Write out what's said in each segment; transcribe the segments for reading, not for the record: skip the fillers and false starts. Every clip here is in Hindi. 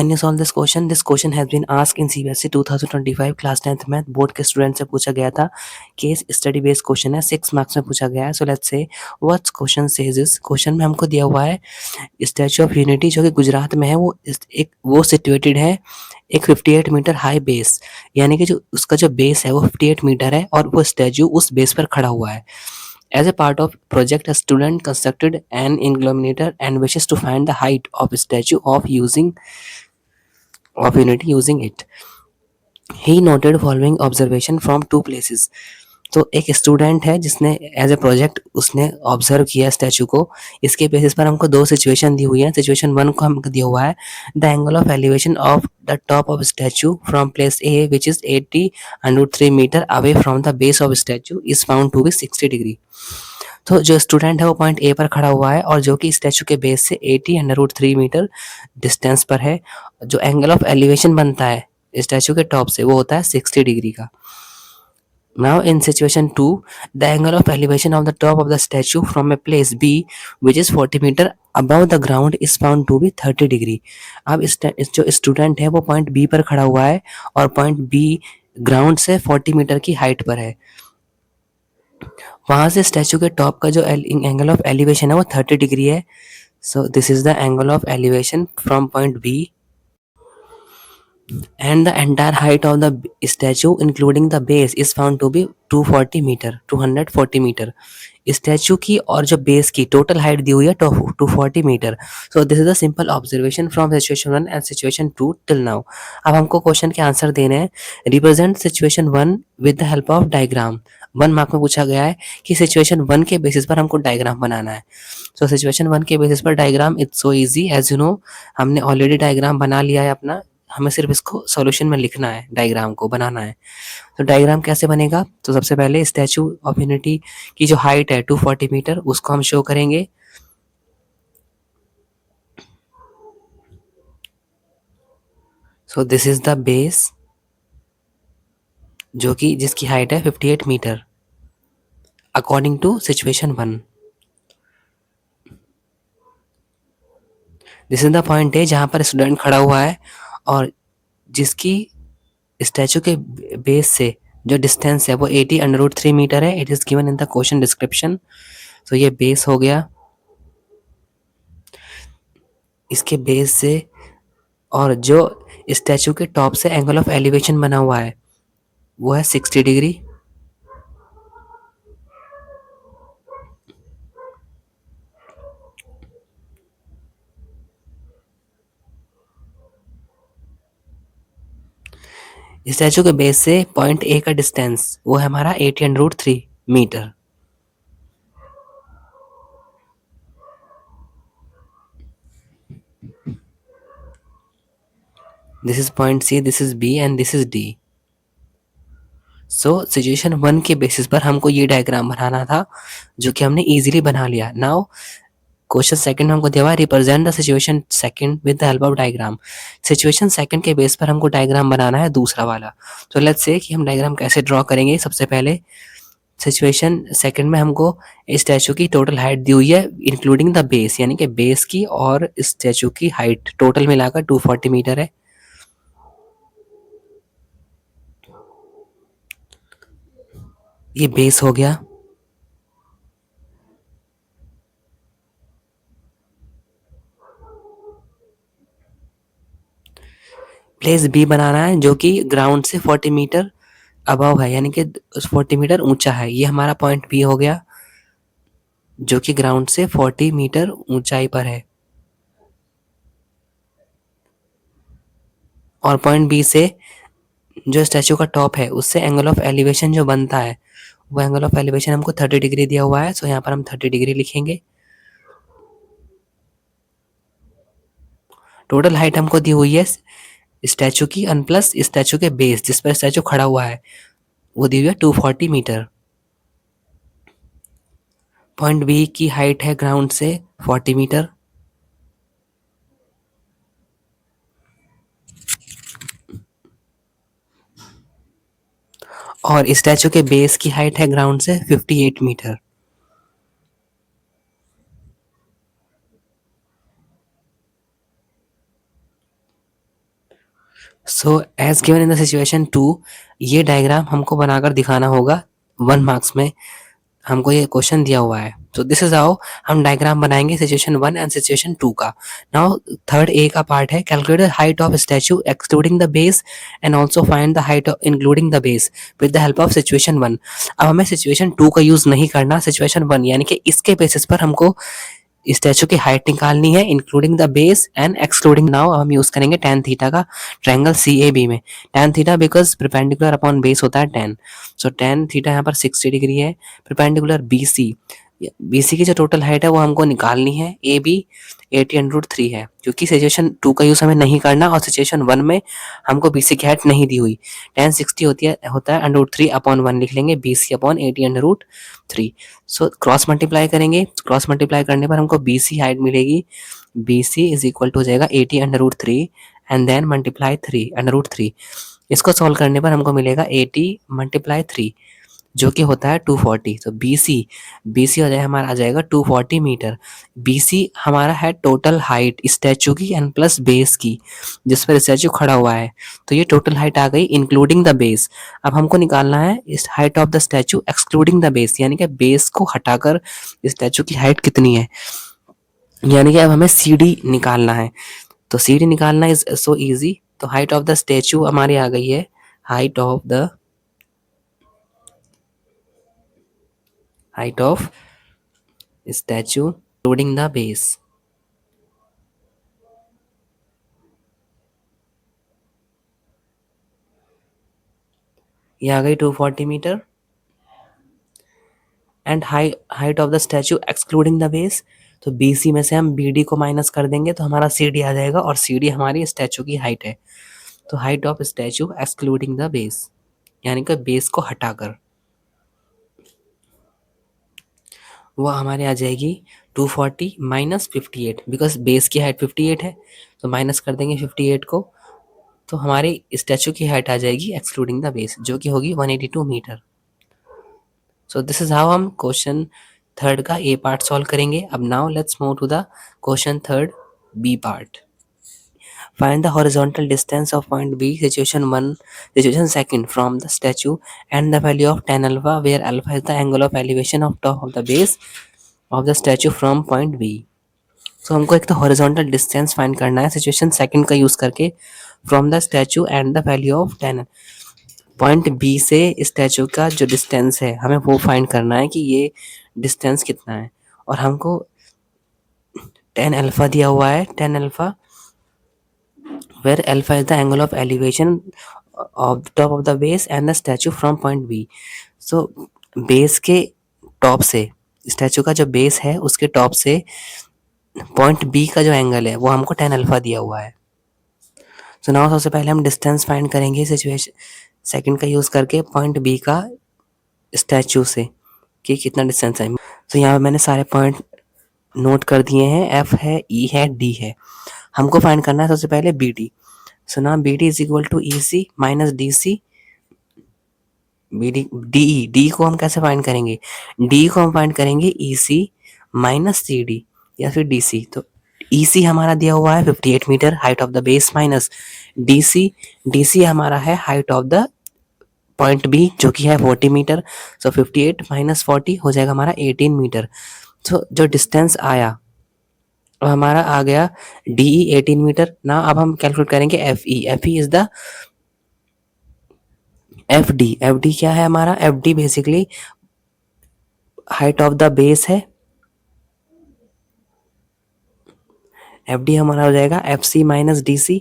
Can you solve this question has been asked in CBSE 2025 class 10th math board के स्टूडेंट से पूछा गया था। केस स्टडी बेस्ड क्वेश्चन है, 6 मार्क्स में पूछा गया है। So let's say what question says is. Question में हमको दिया हुआ है स्टैचू ऑफ यूनिटी जो कि गुजरात में है, वो सिचुएटेड है एक 58 मीटर हाई बेस, यानी कि जो उसका जो बेस है वो 58 मीटर है और वो स्टैचू उस बेस पर खड़ा हुआ है। As a part of project, a student constructed an illuminator and wishes to find the height of a statue of unity using it. He noted following observation from two places. तो एक स्टूडेंट है जिसने एज ए प्रोजेक्ट उसने ऑब्जर्व किया स्टैचू को। इसके बेसिस पर हमको दो सिचुएशन दी हुई है। सिचुएशन वन को हमको दिया हुआ है the angle of elevation of the top of statue from place A which is 80√3 metre away from the base of statue is found to be 60 degree. तो जो स्टूडेंट है वो पॉइंट ए पर खड़ा हुआ है और जो कि स्टैचू के बेस से 80√3 मीटर डिस्टेंस पर है। जो एंगल ऑफ एलिवेशन बनता है स्टैचू के टॉप से वो होता है 60 डिग्री का। Now in situation 2, the angle of elevation of the top of the statue from a place B which is 40 meter above the ground is found to be 30 degree. अब जो स्टूडेंट है वो पॉइंट बी पर खड़ा हुआ है और पॉइंट बी ग्राउंड से 40 मीटर की हाइट पर है। वहां से स्टैचू के टॉप का जो एंगल ऑफ एलिवेशन है वो 30 डिग्री है। So this is the angle of elevation from point B and the entire height of the statue including the base is found to be 240 metre. Statue की और जो बेस की टोटल हाइट दी हुई है 240 metre. So this is the simple observation from situation 1 and situation 2 till now. अब हमको क्वेश्चन के आंसर देने हैं। Represent situation 1 with the help of diagram. 1 mark में पूछा गया है कि सिचुएशन 1 के बेसिस पर हमको डायग्राम बनाना है। सो सिचुएशन 1 के बेसिस पर diagram it's so easy as you know, हमने ऑलरेडी डायग्राम बना लिया है अपना, हमें सिर्फ इसको सॉल्यूशन में लिखना है, डायग्राम को बनाना है। तो डायग्राम कैसे बनेगा? तो सबसे पहले स्टैचू ऑफ यूनिटी की जो हाइट है 240 मीटर उसको हम शो करेंगे। So this is the base जो कि जिसकी हाइट है 58 metre according to situation 1। This is the point है जहां पर स्टूडेंट खड़ा हुआ है और जिसकी स्टैचू के बेस से जो डिस्टेंस है वो 80√3 मीटर है। It is given in the question description. तो ये बेस हो गया, इसके बेस से और जो स्टैचू के टॉप से एंगल ऑफ एलिवेशन बना हुआ है वो है 60 डिग्री। स्टैचू के बेस से पॉइंट ए का डिस्टेंस वो है हमारा 80√3 metre. This is point C, this is B and this is D. So situation 1 के बेसिस पर हमको ये डायग्राम बनाना था जो कि हमने इजीली बना लिया। नाउ क्वेश्चन सेकंड में हमको दिया हुआ represent the situation second with the help of diagram. Situation second के बेस पर हमको डायग्राम बनाना है दूसरा वाला। तो लेट्स से कि हम डायग्राम कैसे ड्रॉ करेंगे। सबसे पहले सिचुएशन सेकंड में हमको स्टैचू की टोटल हाइट दी हुई है इंक्लूडिंग द बेस, यानी कि बेस की और स्टैचू की हाइट टोटल मिलाकर 240 मीटर है। ये बेस हो गया। प्लेस बी बनाना है जो कि ग्राउंड से 40 मीटर अबव है, यानी कि 40 मीटर ऊंचा है। ये हमारा पॉइंट बी हो गया जो कि ग्राउंड से 40 मीटर ऊंचाई पर है। और पॉइंट बी से जो स्टैचू का टॉप है उससे एंगल ऑफ एलिवेशन जो बनता है वो एंगल ऑफ एलिवेशन हमको 30 डिग्री दिया हुआ है। सो यहाँ पर हम 30 डिग्री लिखेंगे। टोटल हाइट हमको दी हुई है स्टैचू की अन प्लस स्टैचू के बेस जिस पर स्टैचू खड़ा हुआ है वो दी हुई है 240 मीटर। पॉइंट बी की हाइट है ग्राउंड से 40 मीटर और स्टैचू के बेस की हाइट है ग्राउंड से 58 metre. So as given in the situation 2, ये डायग्राम हमको बनाकर दिखाना होगा 1 मार्क्स में। हमको ये क्वेश्चन दिया हुआ है। तो दिस इज हाउ हम डायग्राम बनाएंगे सिचुएशन 1 एंड सिचुएशन 2 का। नाउ थर्ड ए का पार्ट है, calculate the height of statue excluding the base and also find the height including the base with the help of situation 1। अब हमें सिचुएशन 2 का यूज नहीं करना, सिचुएशन 1 यानी कि इसके बेसिस पर हमको स्टैचू की हाइट निकालनी है including the base and excluding. Now हम यूज करेंगे tan थीटा का ट्रायंगल CAB में। tan theta because perpendicular upon base होता है 10, सो tan थीटा यहाँ पर 60 डिग्री है। परपेंडिकुलर BC की जो टोटल हाइट है वो हमको निकालनी है, AB 80√3 है, क्योंकि सिचुएशन 2 का यूज हमें नहीं करना और सिचुएशन 1 में हमको BC की हाइट नहीं दी हुई। tan 60 होता है √3 अपॉन 1 लिख लेंगे, BC upon 80√3। So cross multiply करेंगे, क्रॉस मल्टीप्लाई करने पर हमको BC हाइट मिलेगी। BC इज इक्वल टू हो जाएगा 80√3 एंड देन मल्टीप्लाई 3 √3। इसको सॉल्व करने पर हमको मिलेगा 80 मल्टीप्लाई 3 जो कि होता है 240। तो BC हो जाए हमारा आ जाएगा 240 मीटर। BC हमारा है टोटल हाइट स्टैचू की एंड प्लस बेस की जिस पर स्टैचू खड़ा हुआ है। तो ये टोटल हाइट आ गई इंक्लूडिंग द बेस। अब हमको निकालना है इस height of the statue excluding the base, यानी कि बेस को हटाकर स्टैचू की हाइट कितनी है, यानी कि अब हमें CD निकालना है। तो CD निकालना इज सो इजी। तो हाइट ऑफ द स्टैचू हमारी आ गई है, height of statue including the base, ये आ गई 240 metre. And height of the statue excluding the base, तो BC में से हम BD को माइनस कर देंगे तो हमारा CD आ जाएगा, और CD हमारी स्टैचू की हाइट है। तो height of statue excluding the base यानी कि बेस को हटाकर, वो हमारे आ जाएगी 240 माइनस 58, बिकॉज बेस की हाइट 58 है तो माइनस कर देंगे 58 को, तो हमारी स्टैचू की हाइट आ जाएगी एक्सक्लूडिंग द बेस जो कि होगी 182 metre. So this is how हम क्वेश्चन थर्ड का ए पार्ट सॉल्व करेंगे। अब now let's move to the question third B part. Find the horizontal distance of point B, situation second from the statue and the value of tan alpha, where alpha is the angle of elevation of top of the base of the statue from point B. So हमको एक तो हॉरिजॉन्टल डिस्टेंस फाइंड करना है सिचुएशन सेकंड का यूज करके from the statue and the value of tan। Point B से स्टैचू का जो डिस्टेंस है हमें वो फाइंड करना है कि ये डिस्टेंस कितना है, और हमको tan अल्फा दिया हुआ है, tan alpha where alpha is the angle of elevation of the top of the base and the statue from point B. So base के टॉप से, स्टैचू का जो बेस है उसके टॉप से पॉइंट बी का जो एंगल है वो हमको tan अल्फा दिया हुआ है। सो नाउ सबसे पहले हम डिस्टेंस फाइंड करेंगे सिचुएशन सेकंड का यूज करके पॉइंट बी का स्टैचू से कि कितना डिस्टेंस है। तो यहाँ पे मैंने सारे पॉइंट नोट कर दिए हैं, एफ है, ई है, डी है। हमको फाइंड करना है सबसे पहले बी डी। सो ना B D is equal to E C minus D C, B D D D को हम कैसे फाइंड करेंगे, डी को हम फाइंड करेंगे ई सी माइनस सी डी या फिर डी सी। तो ई सी हमारा दिया हुआ है 58 metre height of the base minus D C हमारा है height of the point B जो कि है 40 मीटर। सो 58 माइनस 40 हो जाएगा हमारा 18 मीटर। तो जो डिस्टेंस आया अब हमारा आ गया DE 18 मीटर ना। अब हम कैलकुलेट करेंगे FE इज द FD क्या है हमारा, FD basically height of the base है। FD हमारा हो जाएगा FC माइनस DC,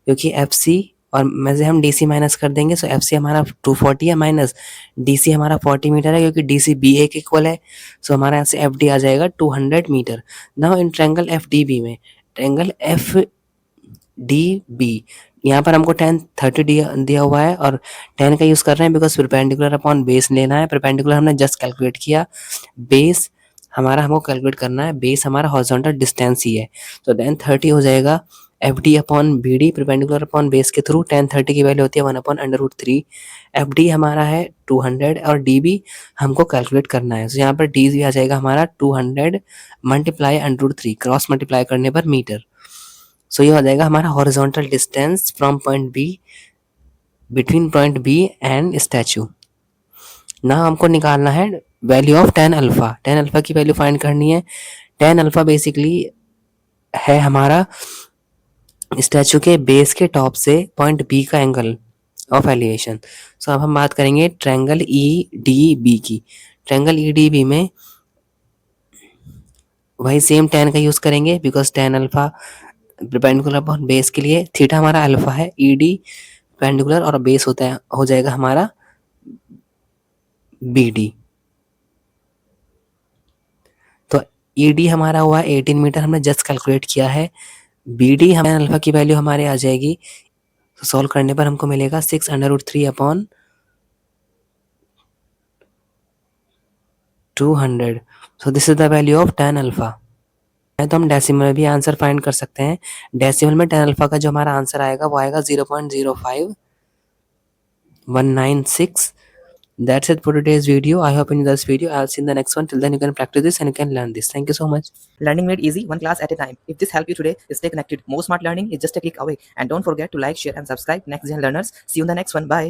क्योंकि FC और में से हम DC माइनस कर देंगे। सो FC हमारा 240 है माइनस DC हमारा 40 मीटर है क्योंकि DC BA के इक्वल है। सो हमारा यहाँ से FD आ जाएगा 200 metre. Now in triangle FDB में, ट्रायंगल FDB यहाँ पर हमको tan 30 दिया हुआ है और tan का यूज कर रहे हैं बिकॉज परपेंडिकुलर अपॉन बेस लेना है। परपेंडिकुलर हमने जस्ट कैलकुलेट किया, बेस हमारा हमको कैलकुलेट करना है, बेस हमारा हॉरिजॉन्टल डिस्टेंस ही है। तो tan 30 हो जाएगा FD upon BD perpendicular upon base के थ्रू। tan 30 की वैल्यू होती है 1/√3। FD हमारा है 200 और DB हमको कैलकुलेट करना है। तो यहाँ पर DB आ जाएगा हमारा 200 मल्टीप्लाई √3 क्रॉस मल्टीप्लाई करने पर मीटर। सो ये हो जाएगा हमारा horizontal distance from point B, between point B and statue. ना हमको निकालना है value of tan alpha. Tan alpha की वैल्यू फाइंड करनी है। टेन अल्फा बेसिकली है हमारा स्टैचू के बेस के टॉप से पॉइंट बी का एंगल ऑफ एलिवेशन। सो अब हम बात करेंगे ट्रायंगल ई डी बी की। ट्रायंगल ई डी बी में वही सेम टेन का यूज करेंगे, because tan alpha perpendicular upon base के लिए, थीटा हमारा अल्फा है, ई डी परपेंडिकुलर और बेस होता है, हो जाएगा हमारा बी डी। तो ई डी हमारा हुआ 18 मीटर, हमने जस्ट कैलकुलेट किया है। बी डी हमें अल्फा की वैल्यू हमारे आ जाएगी, तो सॉल्व करने पर हमको मिलेगा 6√3 upon 200। So this is the value of tan alpha. तो हम डेसिमल में भी आंसर फाइंड कर सकते हैं। डेसिमल में टेन अल्फा का जो हमारा आंसर आएगा वो आएगा 0.05196। That's it for today's video. I hope you enjoyed this video. I'll see you in the next one. Till then, you can practice this and you can learn this. Thank you so much. Learning made easy, one class at a time. If this helped you today, stay connected. More smart learning is just a click away. And don't forget to like, share, and subscribe. Next Gen Learners. See you in the next one. Bye.